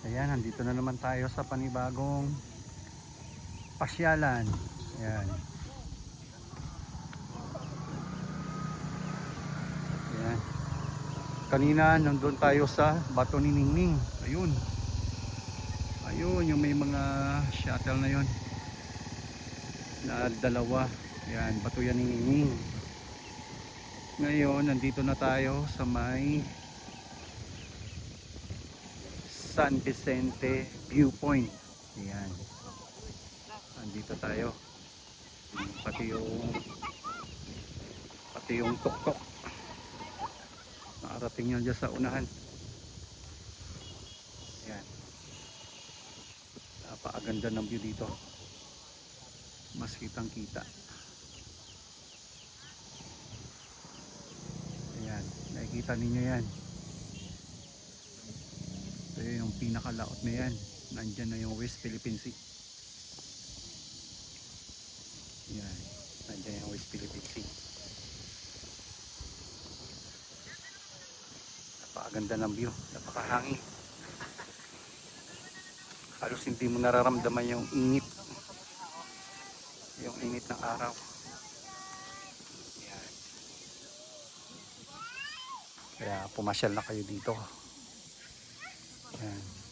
Ayan, nandito na naman tayo sa panibagong pasyalan. Ayan. Ayan. Kanina nandun tayo sa Bato ni Ningning. Ayun. Ayun, yung may mga shuttle na yun. Na dalawa. Ayan, Bato yan ni Ningning. Ngayon, nandito na tayo sa may San Vicente Viewpoint. Ayan. Nandito tayo. Pati yung tuktok. Nakarating yan dyan sa unahan. Ayan. Napakaganda ng view dito. Mas kitang kita. Ayan. Nakikita ninyo yan. Ito yung pinakalaot na yan. Nandyan na yung West Philippine Sea. Ayan. Nandyan yung West Philippine Sea. Napakaganda ng view. Napakahangin. Halos hindi mo nararamdaman yung init. Yung init ng araw. Ayan. Kaya pumasyal na kayo dito. Ayan.